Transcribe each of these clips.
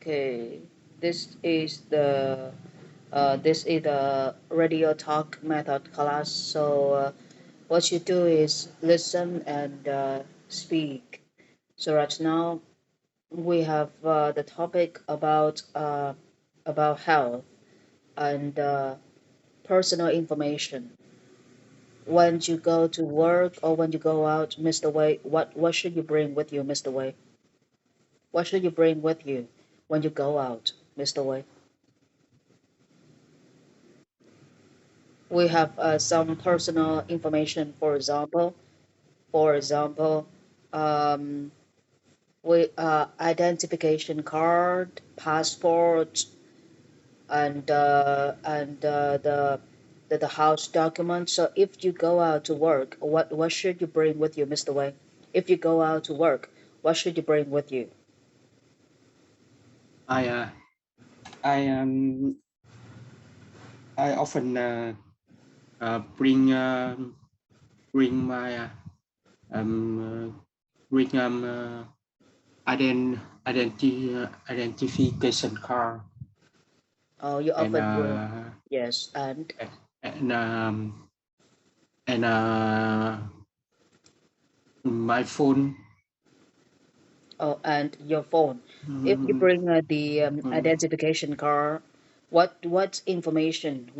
Okay, this is the radio talk method class. So what you do is listen and speak. So right now we have the topic about health and personal information. When you go to work or when you go out, Mr. Wei, what should you bring with you, Mr. Wei? What should you bring with you when you go out, Mr. Wei? We have some personal information, for example, um, we identification card, passport, and the house document. So if you go out to work, what should you bring with you, Mr. Wei? If you go out to work, what should you bring with you? I uh, I I often bring my bring identification card Oh, you and often bring, yes, and and my phone. and your phone. If you Mm, bring the identification card, what information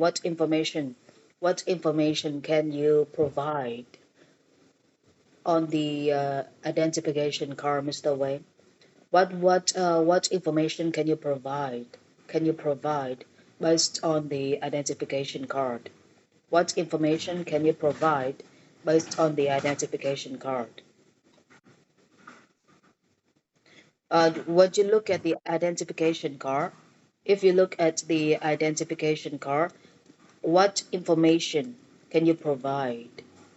can you provide on the identification card, Mr. Wei? What information can you provide? Can you provide based on the identification card? What information can you provide based on the identification card? Would you look at the identification card? If you look at the identification card, what information can you provide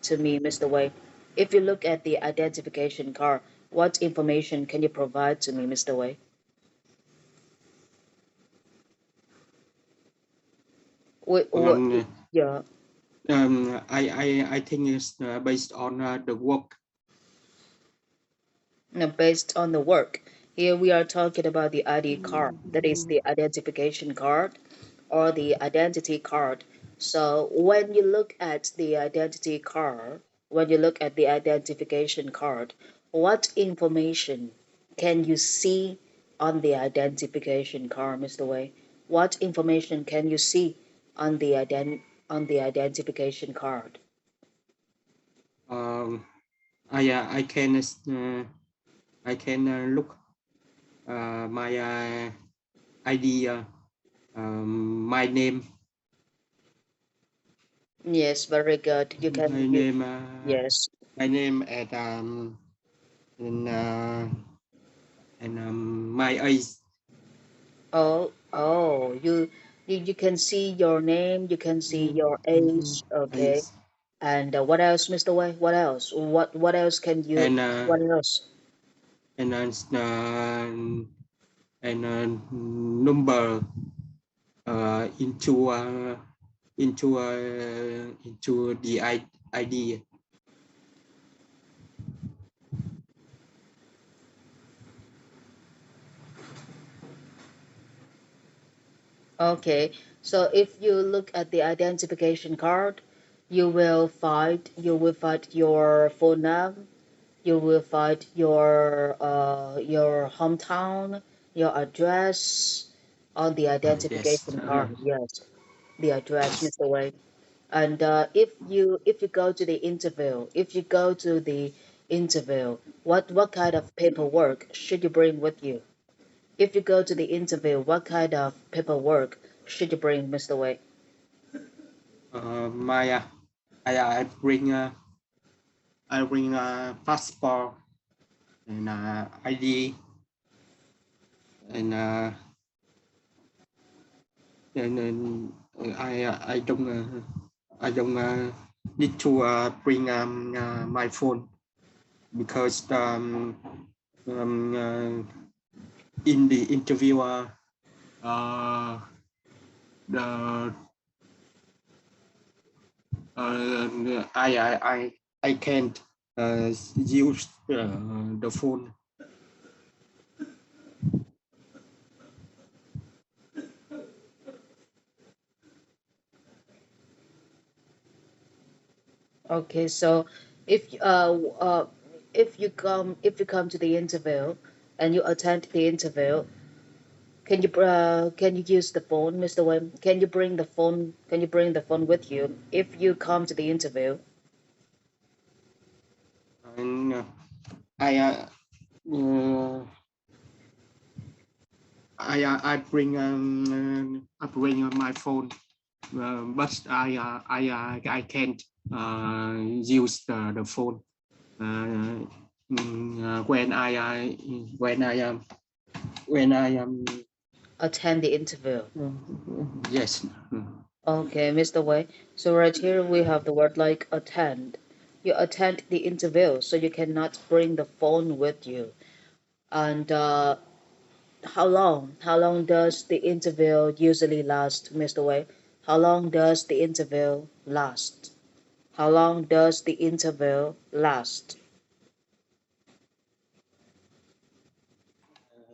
to me, Mr. Wei? If you look at the identification card, what information can you provide to me, Mr. Wei? What, um, yeah, I think it's based on the work. no, based on the work. Here we are talking about the ID card, that is the identification card or the identity card. So when you look at the identification card, what information can you see on the identification card, Mr. Wei? What information can you see on the identification card? Um, I can look my ID, my name, Yes, very good. You can my you name, yes. my name, and my age. Oh, you can see your name, you can see your age, okay. Age. And what else, Mr. Wei? What else? What else can you? And What else? and number into the ID. Okay, so if you look at the identification card, you will find your phone number, you will find your hometown, your address on the Yes. identification card. Yes, the address, Mr. Wei. And if you go to the interview, what kind of paperwork should you bring with you? If you go to the interview, what kind of paperwork should you bring, Mr. Wei? My I bring passport and ID and I don't need to bring my phone because in the interview the I can't use the phone. Okay, so if if you come to the interview and you attend the interview, can you use the phone, Mr. Wim? Can you bring the phone? Can you bring the phone with you if you come to the interview? And I uh, I bring my phone, but I can't use the phone when I am Attend the interview. yes. Okay, Mr. Wei. So right here we have the word like attend. You attend the interview, so you cannot bring the phone with you. And how long? How long does the interview usually last, Mr. Wei? How long does the interview last? How long does the interview last,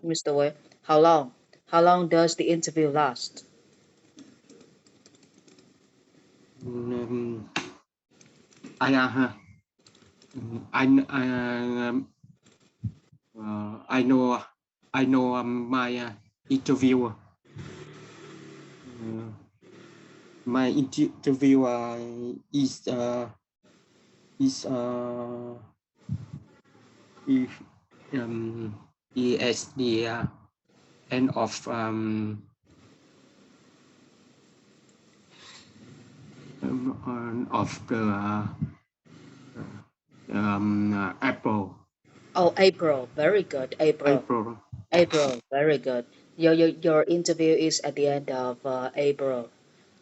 Mr. Wei? How long? How long does the interview last? Um, I I know my interview my interview is if, ESD end of the April. Oh, April. Very good. April. April. April. Very good. Your interview is at the end of April.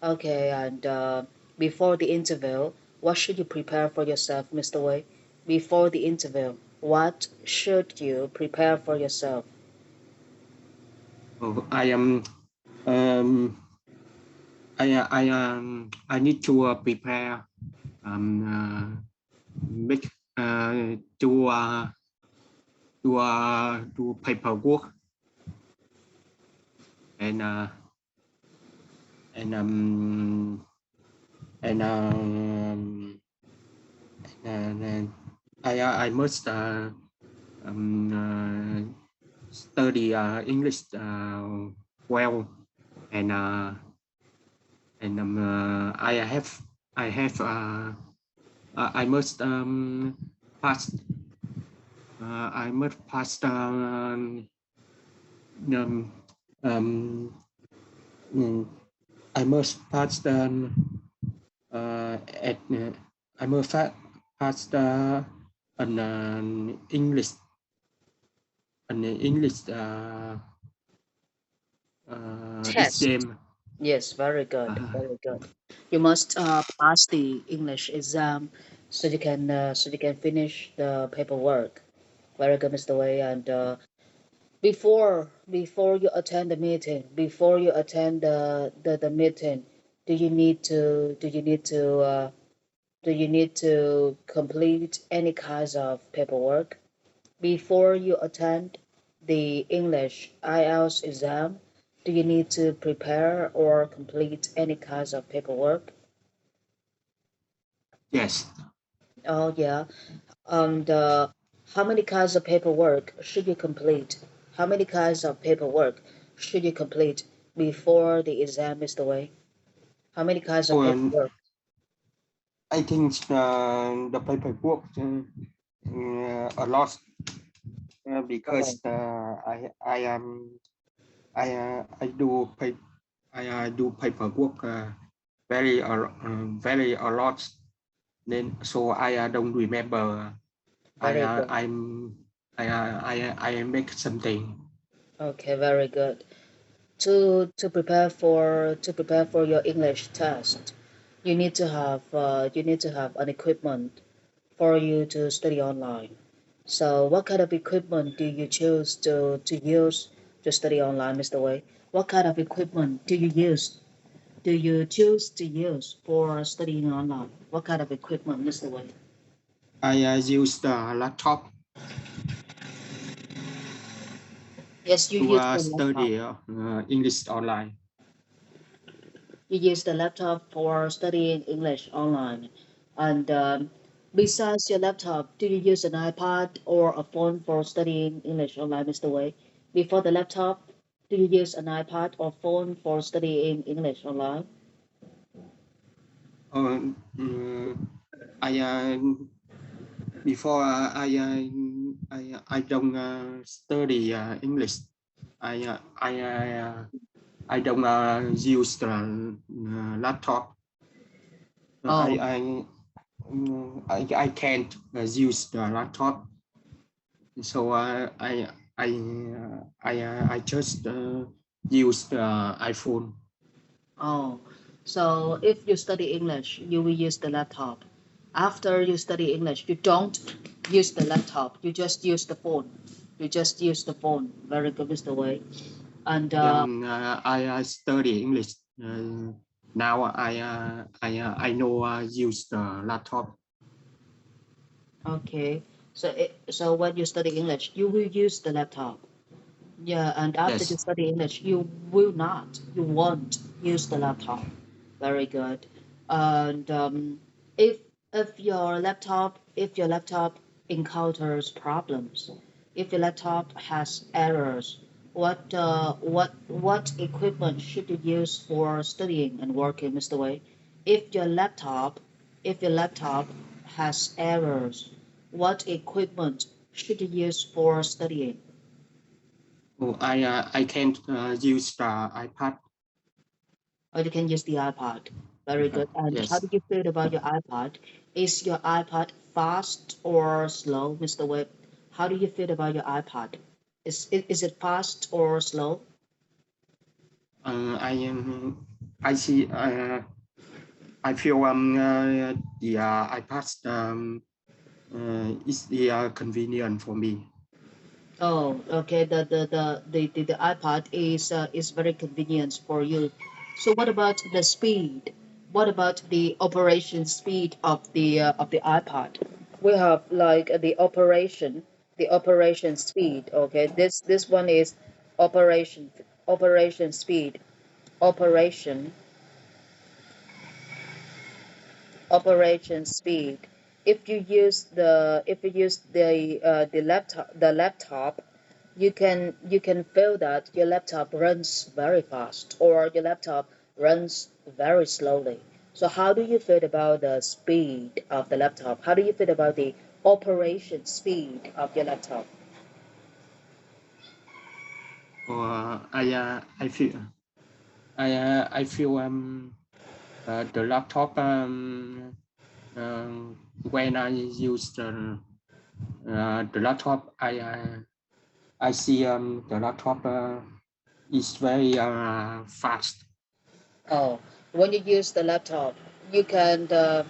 Okay, and before the interview, what should you prepare for yourself, Mr. Wei? Before the interview, what should you prepare for yourself? Oh, um, I need to prepare make do paperwork and and um and and I must um, study English well and I have I must pass I must pass um, um, mm, I must pass at I must pass an English Test. exam. Yes, very good, Uh, very good. You must pass the English exam so you can finish the paperwork. Very good, Mr. Wei. And before you attend the meeting, before you attend the meeting, do you need to complete any kinds of paperwork before you attend the English IELTS exam? Do you need to prepare or complete any kinds of paperwork? yes. Oh yeah. And how many kinds of paperwork should you complete? How many kinds of paperwork should you complete before the exam is the way? How many kinds of Well, paperwork? I think the paperwork a lot Oh, because I do do paperwork very a lot. Then so I don't remember. I very good. I make something. Okay, very good. To prepare for your English test, you need to have an equipment for you to study online. So, what kind of equipment do you choose to use to study online, Mr. Wei? What kind of equipment do you choose to use for studying online? What kind of equipment, Mr. Wei? I use the laptop Yes, you to use the laptop. study English online. You use the laptop for studying English online. And besides your laptop, do you use an iPad or a phone for studying English online, Mr. Wei? Before the laptop, do you use an iPad or phone for studying English online? Uh, mm, I before I don't study English. I don't use the laptop. Oh, I can't use the laptop. So I just use the iPhone. oh. So if you study English, you will use the laptop. After you study English, you don't use the laptop. You just use the phone. You just use the phone. Very good, Mr. Wei. And I study English. Now I know use the laptop. okay. So when you study English, you will use the laptop. Yeah, and after you Yes. study English, you won't use the laptop. Very good. And if if your laptop encounters problems, if your laptop has errors, what equipment should you use for studying and working, Mr. Wei? If your laptop if your laptop has errors, what equipment should you use for studying? Oh, I can't use the iPad. Or you can use the iPad. Very good. And how Yes. do you feel about your iPad? Is your iPad fast or slow, Mr. Webb? How do you feel about your iPad? Is it fast or slow? I see. I feel the iPad is the convenient for me. Oh, okay. The iPad is very convenient for you. So what about the speed? What about the operation speed of the iPad? We have like the operation speed. Okay, this one is operation speed, operation operation speed. If you use the laptop, you can feel that your laptop runs very fast or your laptop runs very slowly. So how do you feel about the speed of the laptop? How do you feel about the operation speed of your laptop? I feel the laptop when I use the laptop I see the laptop is very fast. Oh, when you use the laptop, you can uh,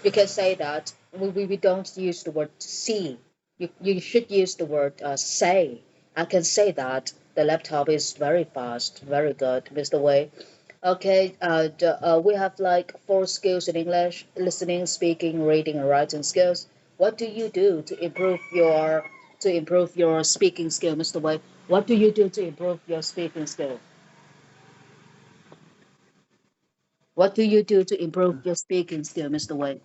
you can say that we don't use the word see. You should use the word say. I can say that the laptop is very fast, very good, Mr. Wei. Okay, we have like four skills in English: listening, speaking, reading, and writing skills. What do you do to improve your speaking skill, Mr. Wei? What do you do to improve your speaking skill? What do you do to improve your speaking skill, Mr. Wei?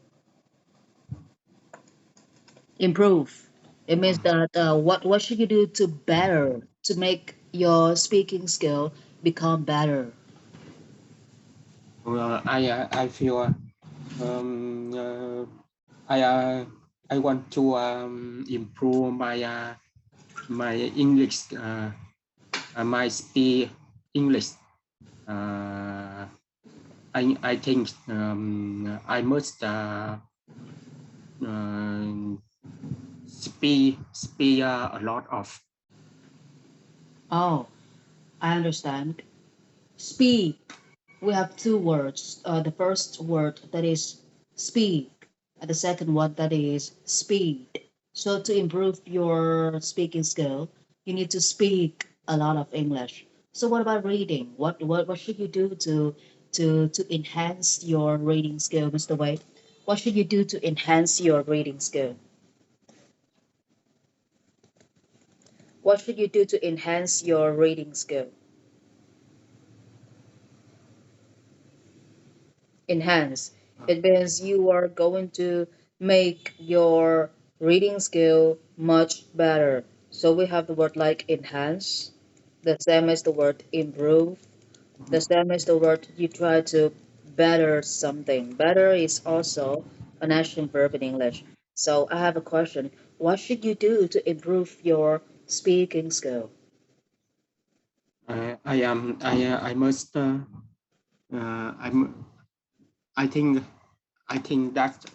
Improve. It means that what should you do to better to make your speaking skill become better? I feel um, uh, I uh, I want to improve my English my speak English. Uh, I think I must uh, speak a lot of. Oh, I understand. Speak. We have two words. The first word that is speak, and the second one that is speed. So to improve your speaking skill, you need to speak a lot of English. So what about reading? What should you do to enhance your reading skill, Mr. Wade? What should you do to enhance your reading skill? What should you do to enhance your reading skill? Enhance. It means you are going to make your reading skill much better. So we have the word like enhance, the same as the word improve, the same as the word you try to better something. Better is also an action verb in English. So I have a question. What should you do to improve your speaking skill? I must I'm I think that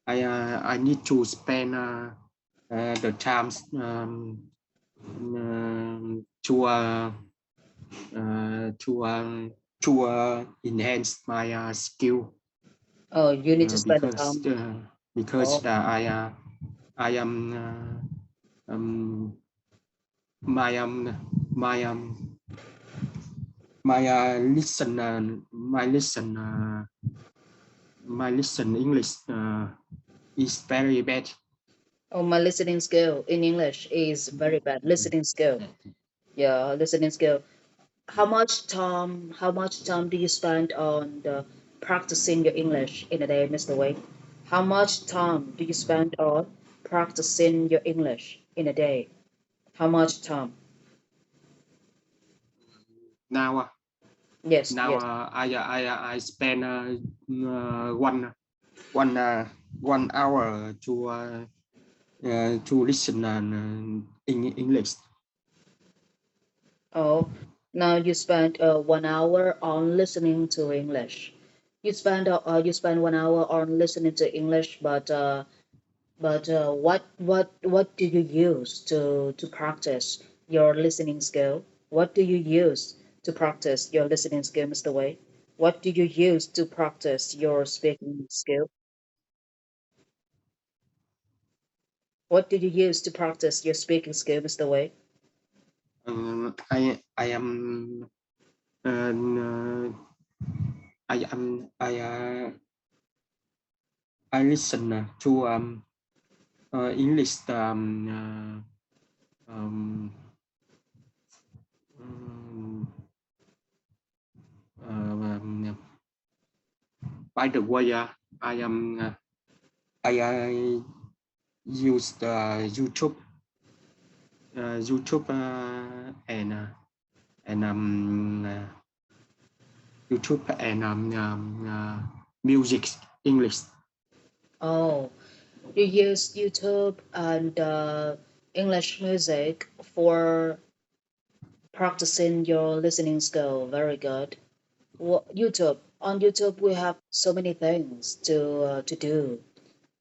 I need to spend the time to enhance my skill Oh, you need to spend the because time. Oh, I am my my my my listen English is very bad. oh, my listening skill in English is very bad. Listening skill. Yeah, listening skill. How much time do you spend on practicing your English in a day, Mr. Wade? How much time do you spend on practicing your English in a day? How much time? Now Yes, now yes. I spend one 1 hour to listen in English. Oh, now you spend 1 hour on listening to English. You spend 1 hour on listening to English, but what do you use to practice your listening skill? What do you use to practice your listening skill, Mr. Wei? What do you use to practice your speaking skill? What do you use to practice your speaking skill, Mr. Wei? I am uh, I listen to English um, um, by the way, I am I use the YouTube and YouTube and music English. Oh, you use YouTube and English music for practicing your listening skill. Very good. YouTube. On YouTube, we have so many things to do.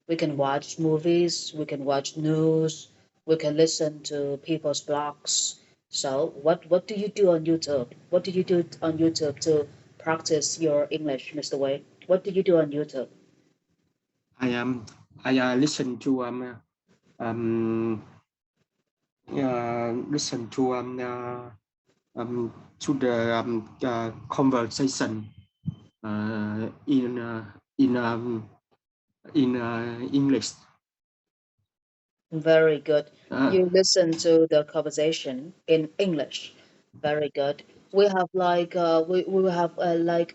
We can watch movies, we can watch news, we can listen to people's blogs. So, what do you do on YouTube? What do you do on YouTube to practice your English, Mr. Wei? What do you do on YouTube? I I listen to um listen to the conversation in English. Very good. Uh, You listen to the conversation in English. Very good. We have like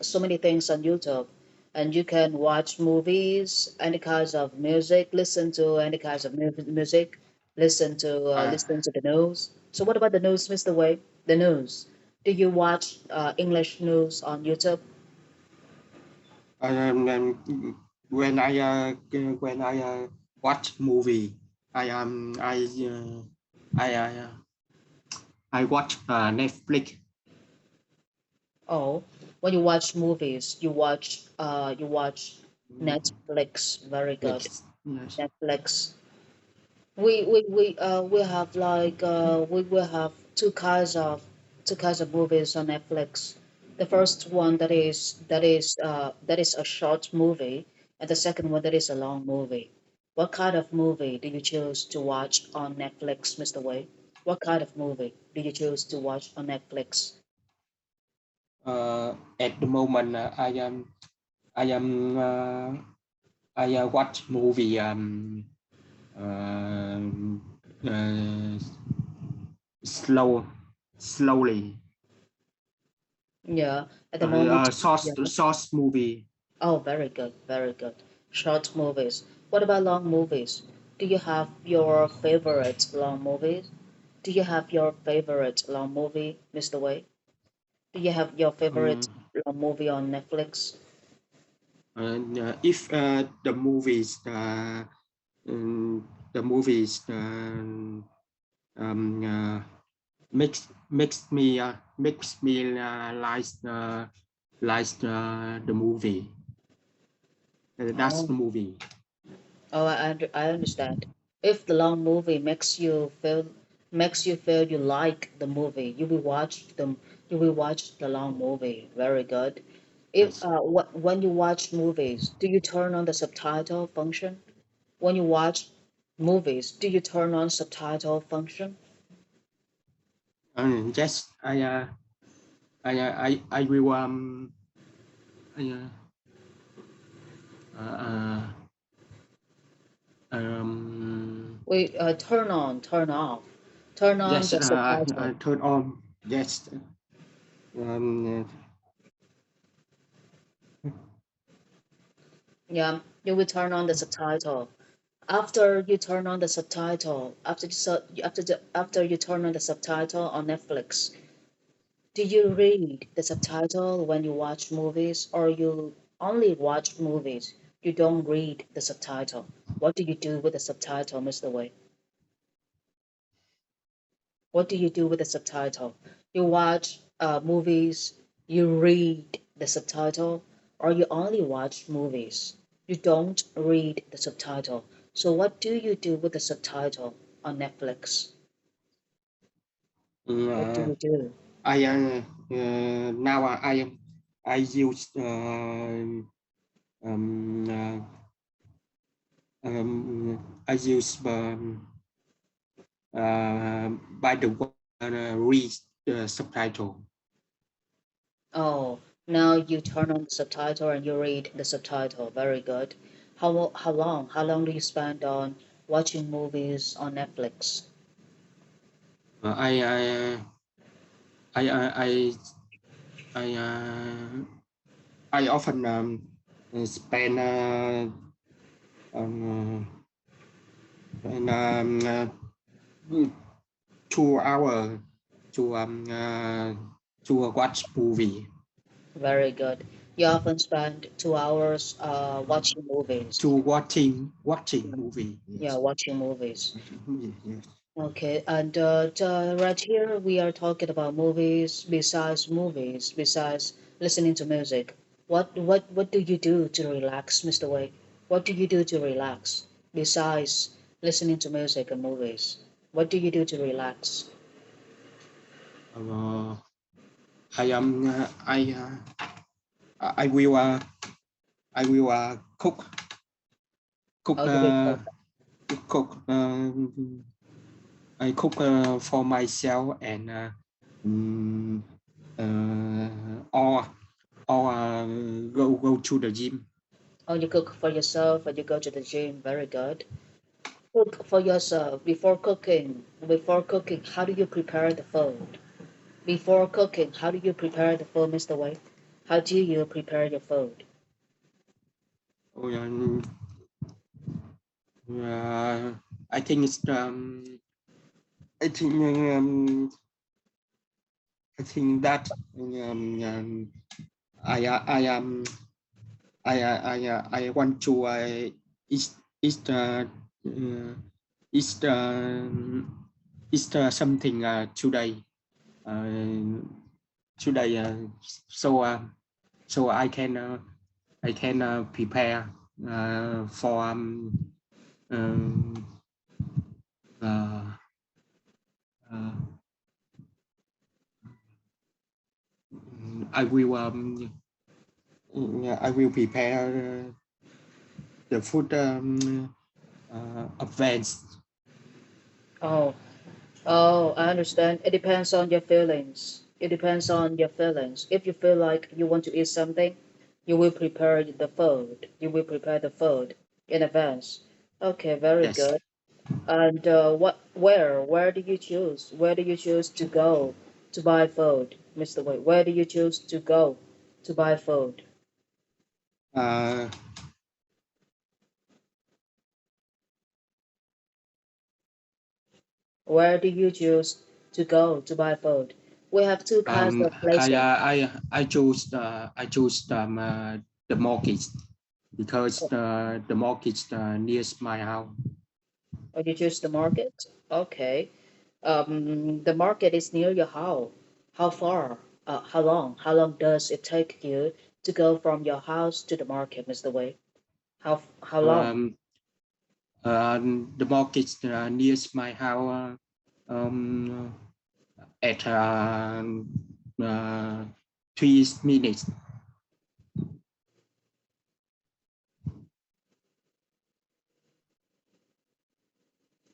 so many things on YouTube, and you can watch movies, any kinds of music, listen to any kinds of music, uh, listen to the news. So what about the news, Mr. Wei? The news. Do you watch English news on YouTube? when I watch movie, I I I watch Netflix. Oh, when you watch movies, you watch Netflix. Very good. Yes, yes. Netflix. We have we will have two kinds of movies on Netflix. The first one that is a short movie, and the second one that is a long movie. What kind of movie do you choose to watch on Netflix, Mr. Wei? What kind of movie do you choose to watch on Netflix? At the moment, I am I watch movie uh, uh, slow slowly Yeah, at the moment, short yeah. short movie. Oh, very good, very good. Short movies. What about long movies? Do you have your favorite long movies? Do you have your favorite long movie, Mr. Wei? Do you have your favorite Um, long movie on Netflix? if the movies um, uh, makes me like the movie. That's Oh, the movie. oh, I understand. If the long movie makes you feel you like the movie, you will watch the long movie. Very good. If Yes. when you watch movies, do you turn on the subtitle function? When you watch movies, do you turn on subtitle function? Yes. I will I, uh, um, We turn on, turn off, turn on yes. the subtitle. I turn on. Yes. Um, Yeah, you will turn on the subtitle. After you turn on the subtitle, after you turn on the subtitle on Netflix, do you read the subtitle when you watch movies, or you only watch movies? You don't read the subtitle. What do you do with the subtitle, Mr. Wei? What do you do with the subtitle? You watch movies, you read the subtitle, or you only watch movies? You don't read the subtitle. So what do you do with the subtitle on Netflix? What do uh, you do? I now I use I use by the way read the subtitle. Oh, now you turn on the subtitle and you read the subtitle. Very good. How long? How long do you spend on watching movies on Netflix? Uh, I I I I I I often spend um, and, 2 hours to watch movie Very good. You often spend 2 hours watching to movies. watching Yeah, movie. yeah, Yes. watching movies. Watching movie. Yes. Okay, and right here we are talking about movies. Besides listening to music, what do you do to relax, Mr. Wei? What do you do to relax besides listening to music and movies? What do you do to relax? Uh, I am I will cook How do you cook? cook I cook for myself and um, or go to the gym. Oh, you cook for yourself and you go to the gym. Very good. Cook for yourself before cooking. Before cooking, how do you prepare the food? Before cooking, how do you prepare the food, Mr. White? How do you prepare your food? Oh, I think it's I think I think that I I am I want to is is the is the is the something today uh, today so so I can prepare for um, uh, uh, I will prepare the food advanced. Oh, oh, I understand. It depends on your feelings. It depends on your feelings. If you feel like you want to eat something, you will prepare the food. You will prepare the food in advance. Okay, very Yes. good. And where do you choose? Where do you choose to go to buy food, Mr. Wei? Where do you choose to go to buy food? Uh, Where do you choose to go to buy food? We have two kinds of places. I chose the market because the market near my house. Or you choose the market? Okay. The market is near your house. How far? How long? How long does it take you to go from your house to the market, Mr. Wei? How long? Um, the market near my house at uh, 3 minutes.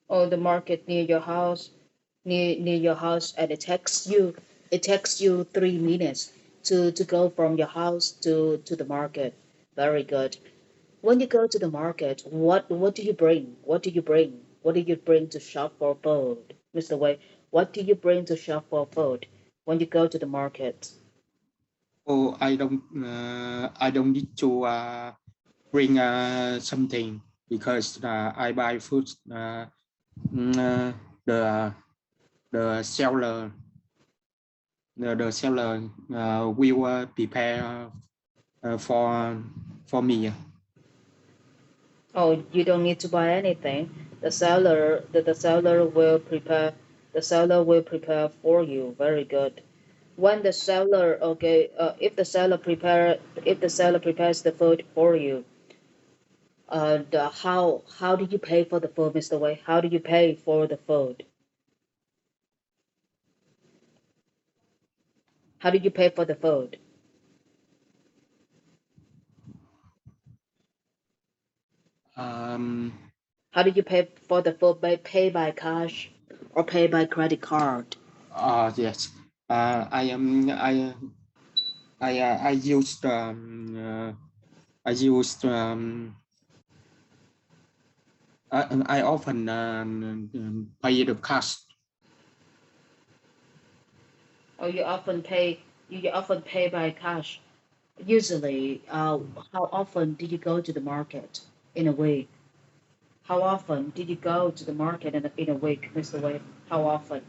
Oh, the market near your house, and it takes you 3 minutes to go from your house to the market. Very good. When you go to the market, what do you bring? What do you bring? What do you bring to shop for food, Mr. Wei? What do you bring to shop for food when you go to the market? Oh, I don't need to bring something because I buy food. Mm, uh, the the seller the seller will prepare for me. Oh, you don't need to buy anything. The seller will prepare for you. Very good. When the seller, okay, if the seller prepares the food for you, how do you pay for the food, Mr. Wei? How do you pay for the food? How do you pay for the food? Um, How do you pay for the food? Pay by cash or pay by credit card? yes. I am I used I used I often pay the cash. Or you often pay by cash. Usually, how often did you go to the market in a week? How often did you go to the market in a week, Mr. Wei? How often?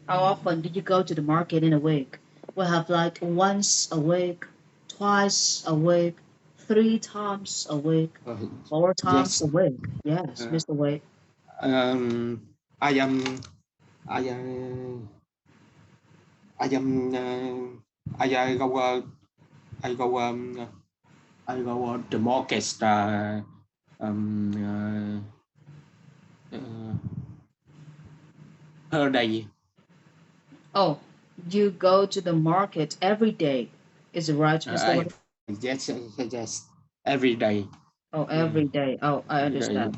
How often did you go to the market in a week? We have like once a week, twice a week, 3 times a week, Uh, 4 times yes. a week. Yes, Uh, Mr. Wei. I am I I am I go I go I go the market um, per day. Oh, you go to the market every day. Is it right, Mr. Wei? Yes, yes, every day. Oh, Uh, every day. Oh, I understand.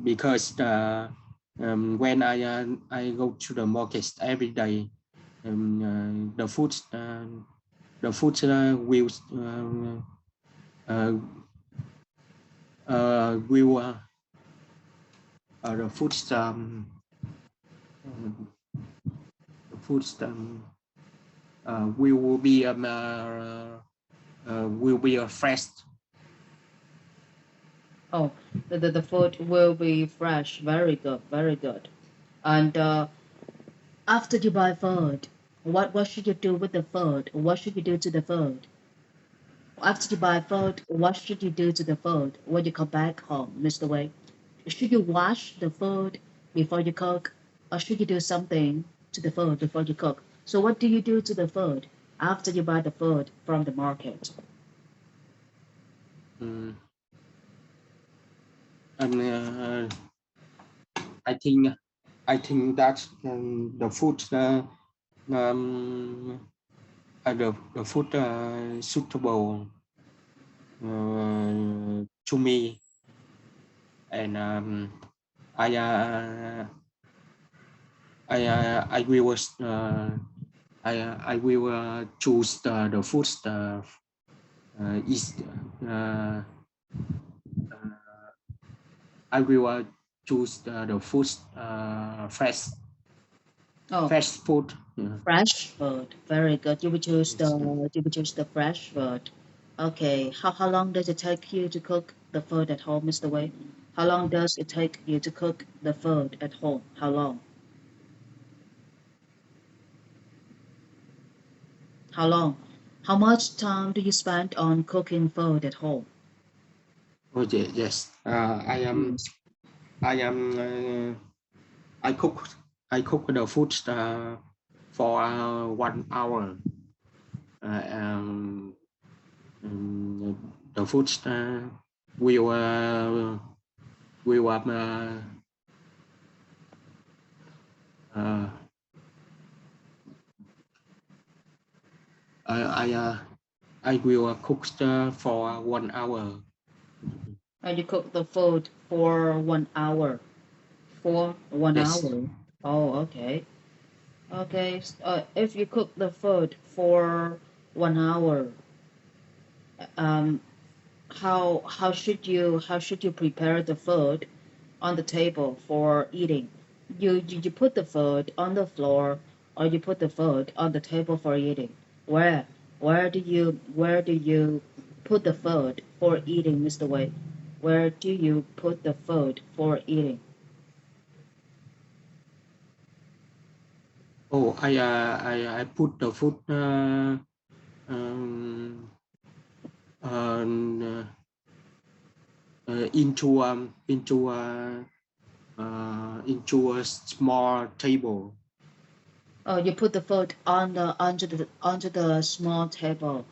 because when I go to the market every day, the food uh, will the food the food will be fresh. Oh, the food will be fresh. Very good, very good. And after you buy food, what should you do with the food? What should you do to the food? After you buy food, what should you do to the food when you come back home, Mr. Wei? Should you wash the food before you cook, or should you do something to the food before you cook? So what do you do to the food after you buy the food from the market? Um, and I think I think that the food um, the food suitable to me, and I I will I will choose the food is I will choose the food fresh. Oh, fast food. Yeah. fresh food. Very good. Yes. You would choose the fresh food. Okay. How long does it take you to cook the food at home, Mr. Wei? How long does it take you to cook the food at home? How long? How long? How much time do you spend on cooking food at home? Oh yeah, yes. Yes. I am I cook the food for 1 hour. Uh, um, the food will will uh, I I will cook for 1 hour. And you cook the food for 1 hour. For one Yes. hour. Oh, okay. Okay. If you cook the food for 1 hour, um, how should you prepare the food on the table for eating? You put the food on the floor or you put the food on the table for eating. Where do you put the food for eating, Mr. Wei? Where do you put the food for eating? Oh, I put the food um, uh, into a small table. Oh, you put the food on the onto the small table.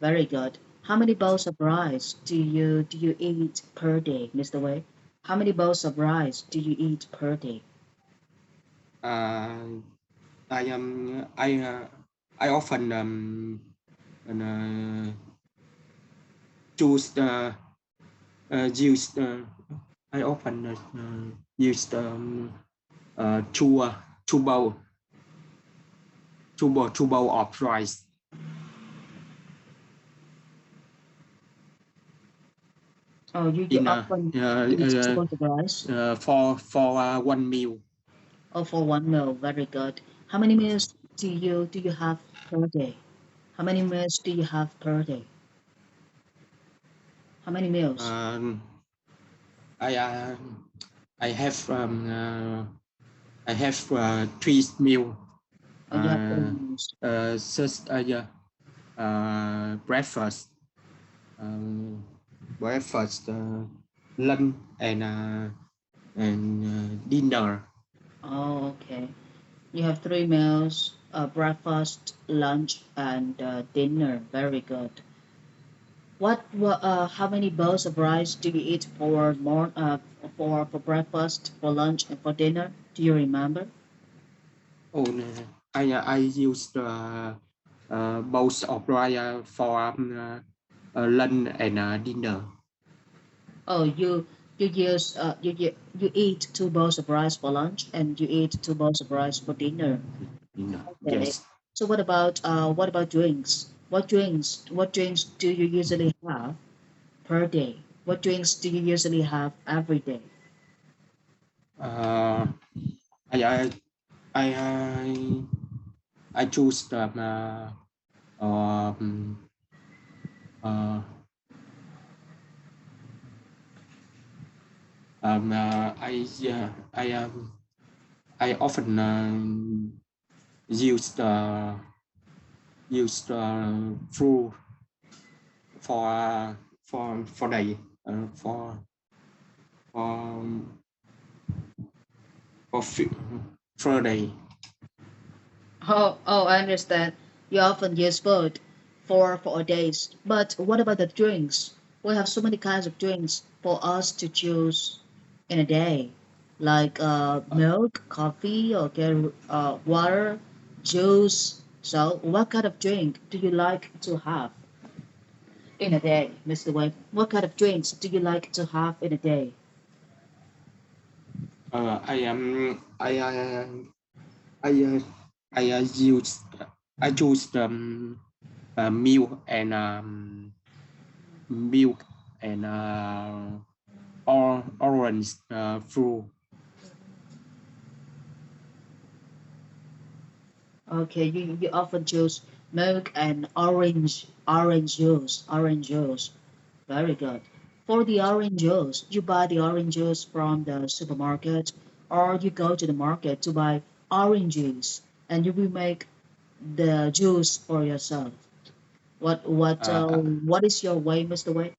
Very good. How many bowls of rice do you eat per day, Mr. Wei? How many bowls of rice do you eat per day? Uh, I am I often choose use I often use two two bowl two bowl of rice Oh, you in often eat two bowls of rice? for 1 meal. Oh, for one meal. Very good. How many meals do you have per day? How many meals do you have per day? How many meals? Um, I I have 3 meal. Oh, you have three Uh, meals. just yeah, breakfast, um, breakfast, lunch, and dinner. Oh, okay. You have three meals, breakfast, lunch, and dinner. Very good. How many bowls of rice do you eat for breakfast, for lunch, and for dinner? Do you remember? Oh, no. I use bowls of rice for lunch and dinner. Oh, you eat two bowls of rice for lunch, and you eat two bowls of rice for dinner. Dinner. Okay. Yes. So what about drinks? What drinks do you usually have per day? What drinks do you usually have every day? Uh, I I I I, I choose um, uh, I often use fruit for for day for for for day. Oh, I understand. You often use food for days. But what about the drinks? We have so many kinds of drinks for us to choose in a day, like milk, coffee, okay, water, juice. So, what kind of drink do you like to have in a day, Mr. Wei? What kind of drinks do you like to have in a day? I am I use I choose milk and milk and orange fruit. Okay, you often choose milk and orange juice. Very good. For the orange juice, you buy the orange juice from the supermarket, or you go to the market to buy oranges, and you will make the juice for yourself. What is your way, Mr. Wade?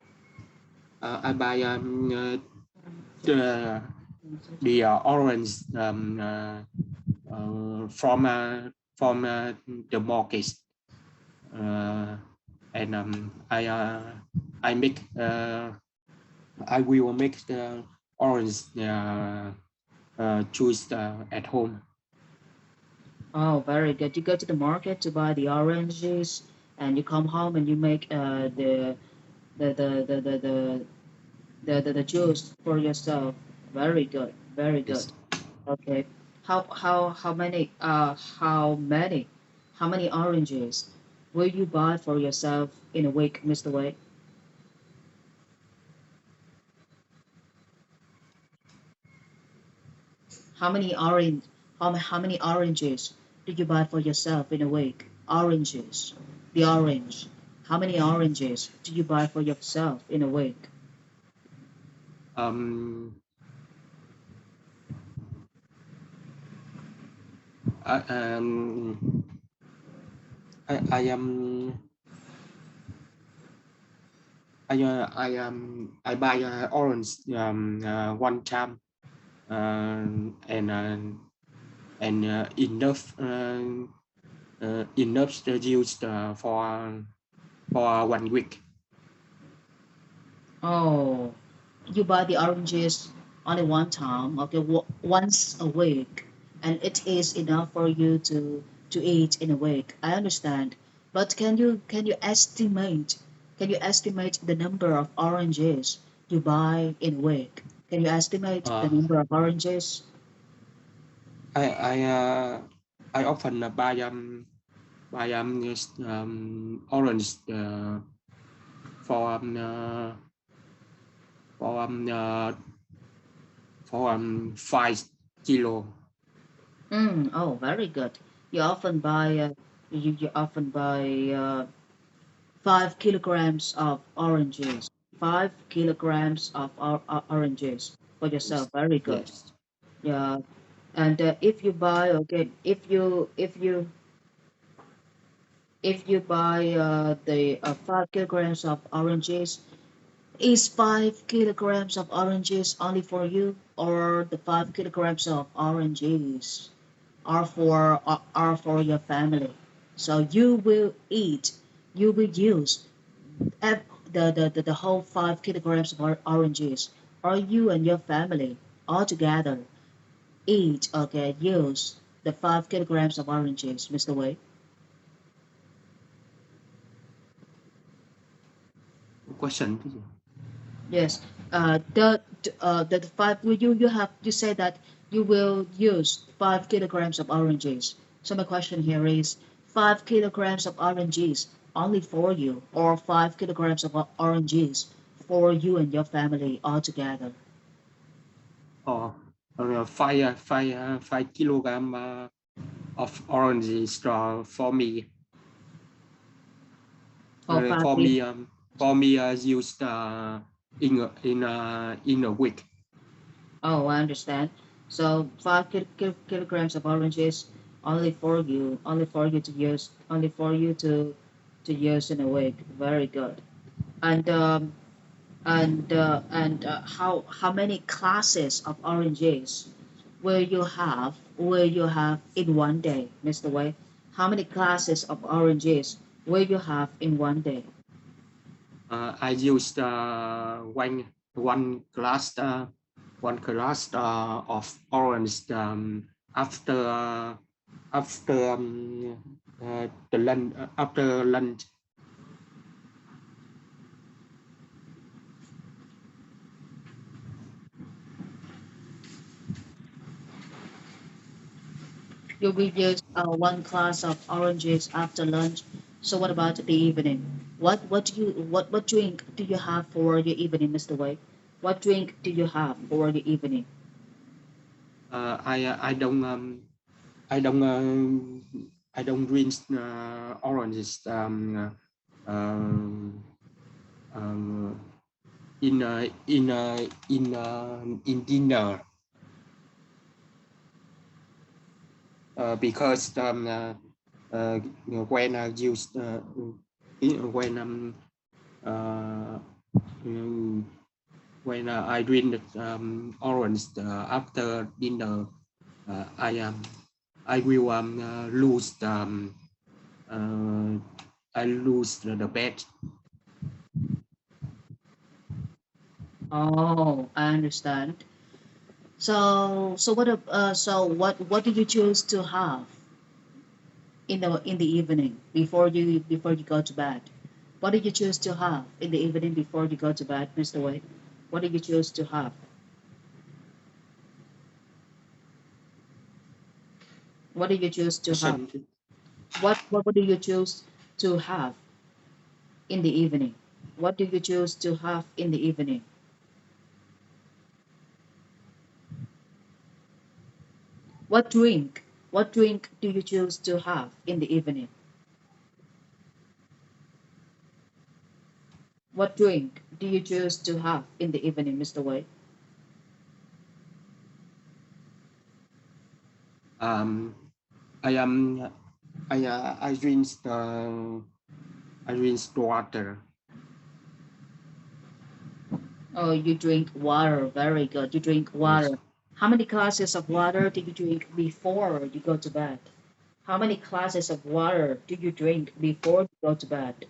I buy the orange from the market, uh, and I make I will make the orange juice at home. Oh, very good. You go to the market to buy the oranges, and you come home and you make the the the the the, the juice for yourself. Very good. Very good. Yes. Okay. How many oranges will you buy for yourself in a week, Mr. Wade? How many orange how many oranges do you buy for yourself in a week? Oranges. The orange. How many oranges do you buy for yourself in a week? Um, I, I am I buy orange one time and enough enough juice for 1 week. Oh, you buy the oranges only one time, okay, once a week, and it is enough for you to eat in a week. I understand, but can you estimate the number of oranges you buy in a week? Can you estimate the Uh, number of oranges? I I uh, I often buy orange for for 5 kilo. Oh, very good. You often buy you often buy 5 kilograms of oranges. 5 kilograms of oranges for yourself. Yes. Very good. Yes. Yeah. And if you buy, okay, if you buy the 5 kilograms of oranges, is 5 kilograms of oranges only for you, or the 5 kilograms of oranges are for your family? So you will use ev- the whole 5 kilograms of oranges, or you and your family all together eat, okay, use the 5 kilograms of oranges, Mr. Wei. Question cái gì? Yes. The five, you say that you will use 5 kilograms of oranges. So my question here is 5 kilograms of oranges only for you, or 5 kilograms of oranges for you and your family all together? Or 5 kilogram of oranges for me. Or Uh, five for kil- me for me used in a week. Oh, I understand. So 5 kilograms of oranges only for you to use in a week. Very good. And how many classes of oranges will you have in one day, Mr. Wei? How many classes of oranges will you have in one day? I used one glass of orange after after the lunch after lunch. You will use one class of oranges after lunch. So what about the evening? What drink do you have for your evening, Mr. Wei? What drink do you have for your evening? I don't I don't drink oranges in dinner because when I use when uh, mm, when I drink orange after dinner, I will lose uh, I lose the bet. Oh, I understand. So what did you choose to have in the evening before you go to bed? What did you choose to have in the evening before you go to bed, Mr. Wade? What did you choose to have? What did you choose to have? Question. What do you choose to have in the evening? What do you choose to have in the evening? What drink? What drink do you choose to have in the evening? What drink do you choose to have in the evening, Mr. Wade? Um, I am I drink water. Oh, you drink water. Very good. You drink Yes, water. How many glasses of water do you drink before you go to bed? How many glasses of water do you drink before you go to bed?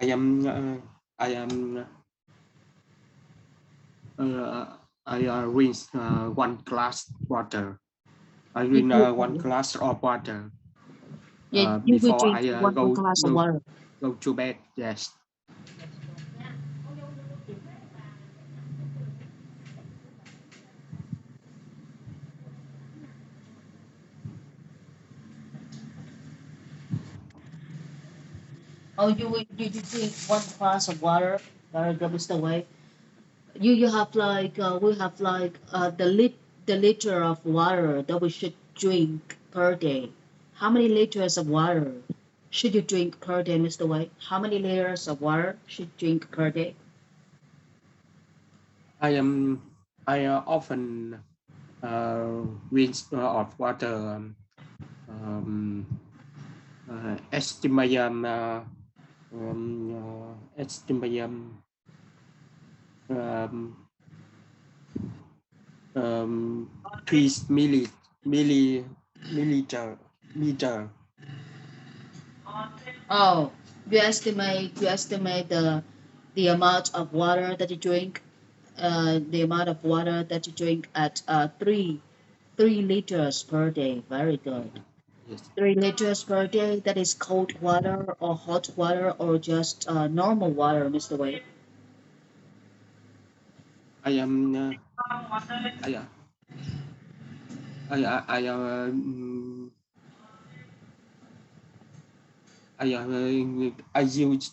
I am I am uh, I drink one glass water. I You drink one do, glass of water yeah, you will before drink I one glass of water. go to bed. Yes, Oh, you drink one glass of water. Very good, Mr. Wei. You have like we have like the liter of water that we should drink per day. How many liters of water should you drink per day, Mr. White? How many liters of water should you drink per day? I am I often drink of water um, estimate estimate um, 3 milli milliliter meter. Oh, you estimate the amount of water that you drink, the amount of water that you drink at 3 liters per day. Very good. Yes, 3 liters per day. That is cold water or hot water or just normal water, Mr. Wade. I am I I use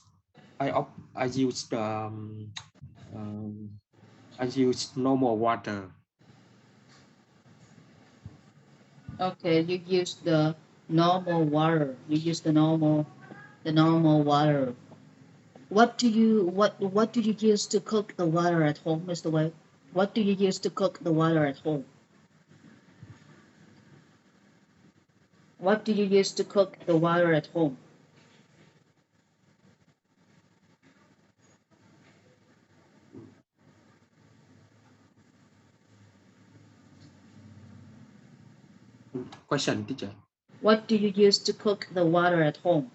I use um, I use normal water. Okay, you use the normal water. You use the normal water. What do you use to cook the water at home, Mr. Wade? What do you use to cook the water at home? What do you use to cook the water at home? Question, teacher. What do you use to cook the water at home?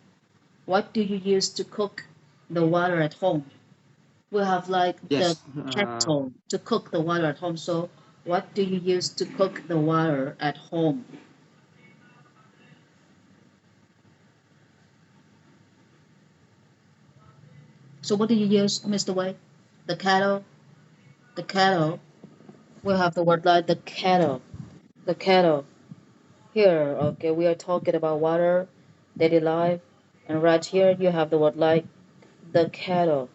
What do you use to cook the water at home? We have like the Yes, kettle to cook the water at home. So what do you use to cook the water at home? So what do you use, Mr. Wade? The kettle. The kettle. We have the word like the kettle. The kettle. Here, okay, we are talking about water, daily life, and right here you have the word like the kettle.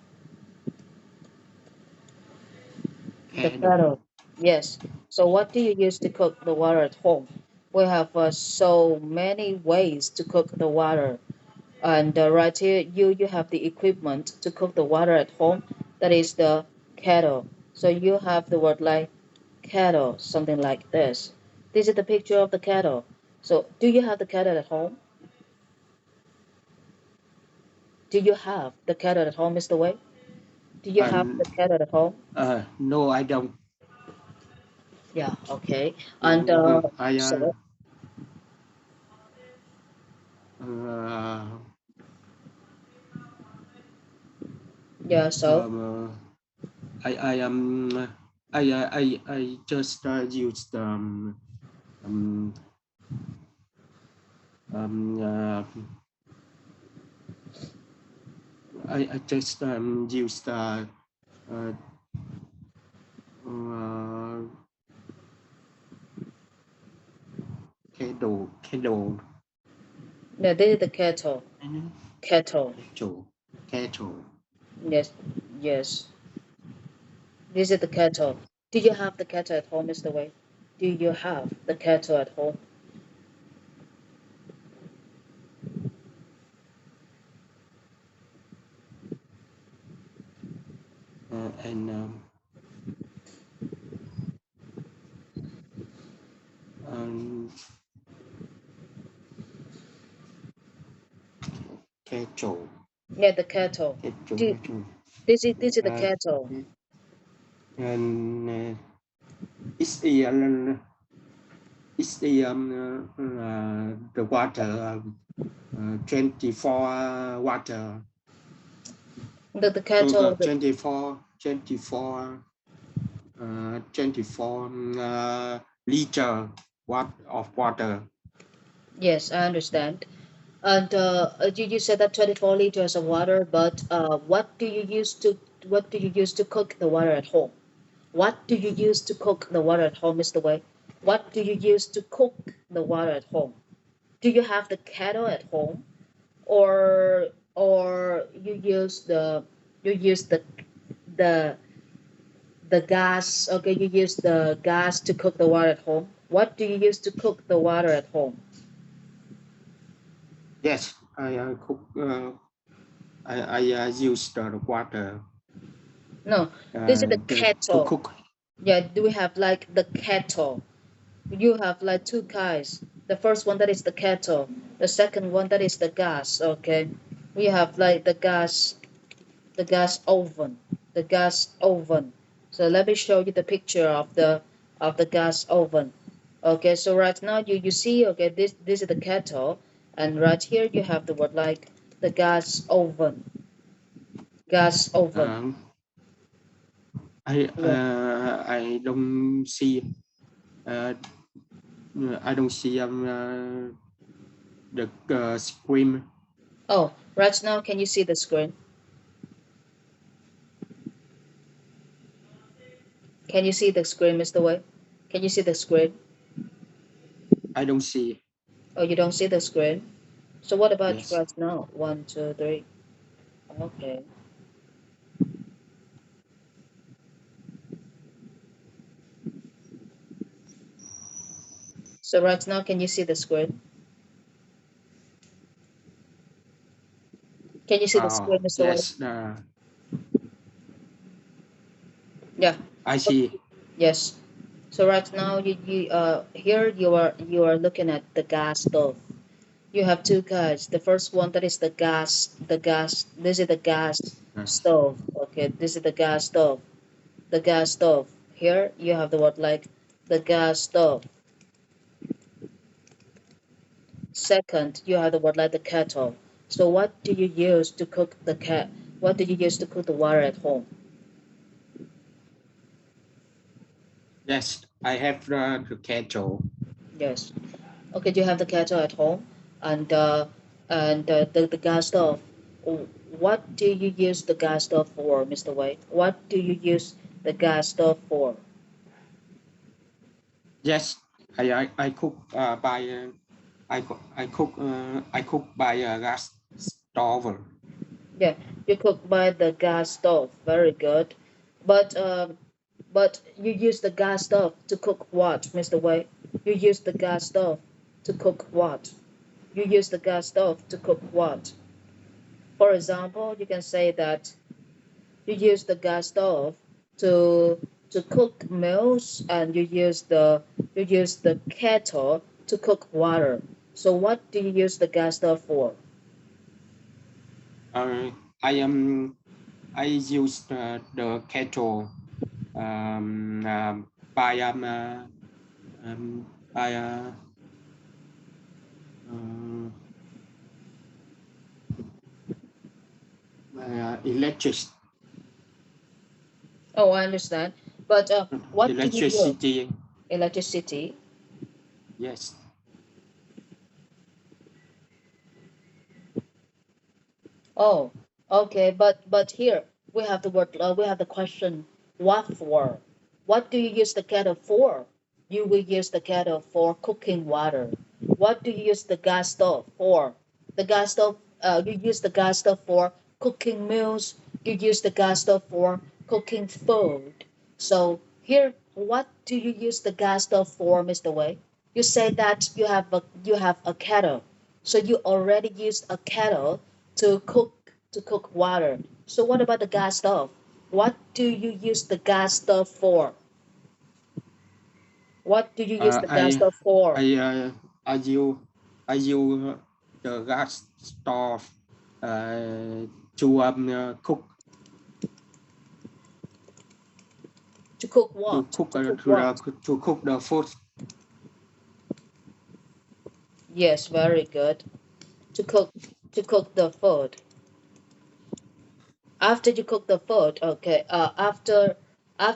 The candle. kettle. Yes. So what do you use to cook the water at home? We have so many ways to cook the water. And right here, you have the equipment to cook the water at home. That is the kettle. So you have the word like kettle, something like this. This is the picture of the kettle. So do you have the kettle at home? Do you have the kettle at home, Mr. Wei? Do you have And the kettle at home? no, I don't. Yeah, okay. And No, I so uh, yeah, so um, I am I just used um, uh, I just used uh, uh, candle, yeah, this is the kettle. Kettle. kettle. Yes, yes. This is the kettle. Do you have the kettle at home, Mr. Wei? Do you have the kettle at home? And um, kettle, Yeah, the kettle. Do kettle. this is the Uh, kettle. and it's the water 24 water The kettle. 24 liter of water. Yes, I understand. And you said that 24 liters of water, but what do you use to cook the water at home? What do you use to cook the water at home, Mr. Wei? What do you use to cook the water at home? Do you have the kettle at home, or you use the the gas? Okay, you use the gas to cook the water at home. What do you use to cook the water at home? Yes, I cook. I use the water No, this is the to kettle. cook. Yeah, do we have like the kettle? You have like two kinds. The first one that is the kettle. The second one that is the gas. Okay, we have like the gas oven, the gas oven. So let me show you the picture of the gas oven. Okay, so right now you see, okay, this is the kettle, and right here you have the word like the gas oven. Uh, Yeah. I don't see uh, I don't see the screen. Oh, right now can you see the screen? Can you see the screen, Mr. Wei? Can you see the screen? I don't see. Oh, you don't see the screen? So what about Yes. right now? One, two, three. Okay. So right now, can you see the screen? Can you see the screen, Mr. Wei? Yes. Yeah. I see. Yes. So right now, here you are looking at the gas stove. You have two guys. The first one that is the gas. This is the gas Yes. stove. Okay, this is the gas stove. The gas stove. Here you have the word like the gas stove. Second, you have the word like the kettle. So what do you use to cook the cat? What do you use to cook the water at home? Yes. I have the kettle. Yes. Okay, do you have the kettle at home? And the gas stove. What do you use the gas stove for, Mr. Wei? What do you use the gas stove for? Yes. I cook by I cook by gas stove. Yeah, you cook by the gas stove. Very good. But But you use the gas stove to cook what, Mr. Wei? You use the gas stove to cook what? You use the gas stove to cook what? For example, you can say that you use the gas stove to cook meals, and you use the kettle to cook water. So what do you use the gas stove for? Uh, I I use the kettle by by uh, electric Oh, I understand. But what do you use? electricity. Electricity. Yes. Oh, okay. But here we have the word. We have the question. What for? What do you use the kettle for? You will use the kettle for cooking water. What do you use the gas stove for? The gas stove. You use the gas stove for cooking meals. You use the gas stove for cooking food. So here, what do you use the gas stove for, Mr. Wei? You say that you have a kettle. So you already used a kettle to cook water. So what about the gas stove? What do you use the gas stove for? What do you use Uh, the gas I stove for? I I use the gas stove to cook To cook what? To cook what? to cook the food. Yes, very good. To cook the food. After you cook the food, okay. After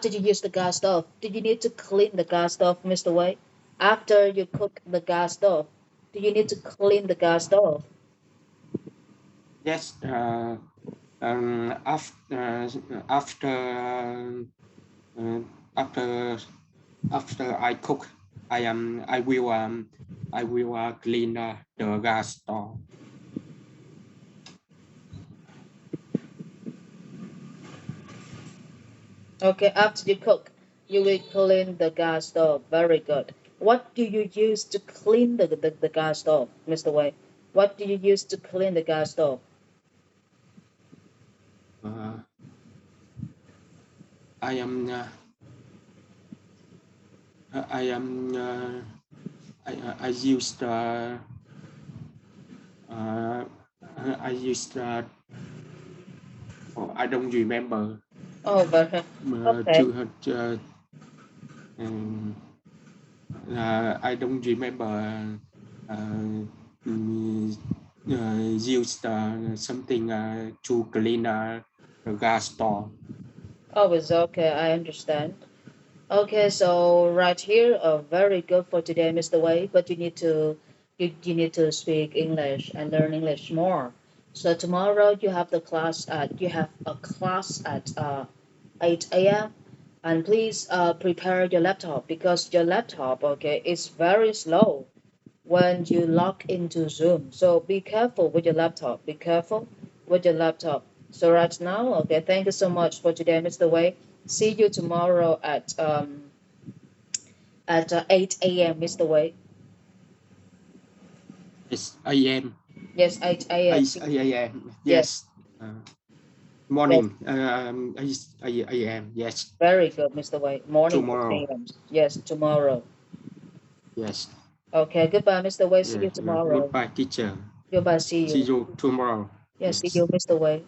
you use the gas stove, do you need to clean the gas stove, Mr. Wei? After you cook the gas stove, do you need to clean the gas stove? Yes. After uh, after after I cook, I will clean the gas stove. Okay, after you cook, you will clean the gas stove. Very good. What do you use to clean the gas stove, Mr. Wei? What do you use to clean the gas stove? Uh, I am I am I used uh, I used oh, I don't remember Oh, very okay. to um, I don't remember mm, used something to clean the gas stove. Oh, it's okay. I understand. Okay, so right here, very good for today, Mr. Wei. But you need to speak English and learn English more. So tomorrow you have a class at 8 a.m. And please prepare your laptop because your laptop, okay, is very slow when you log into Zoom. So be careful with your laptop. Be careful with your laptop. So right now, okay, thank you so much for today, Mr. Wei. See you tomorrow at 8 a.m., Mr. Wei. Yes, I am. Yes, 8 a.m. I am. Yes, Yes. Uh, yes, morning. I am. Yes. very good, Mr. Wei. Morning, 8 Tomorrow. a.m. Yes, tomorrow. Yes. Okay, goodbye, Mr. Wei. See Yeah. you tomorrow. Goodbye, teacher. Goodbye, see See you. you tomorrow. Yes, see Yes. you, Mr. Wei.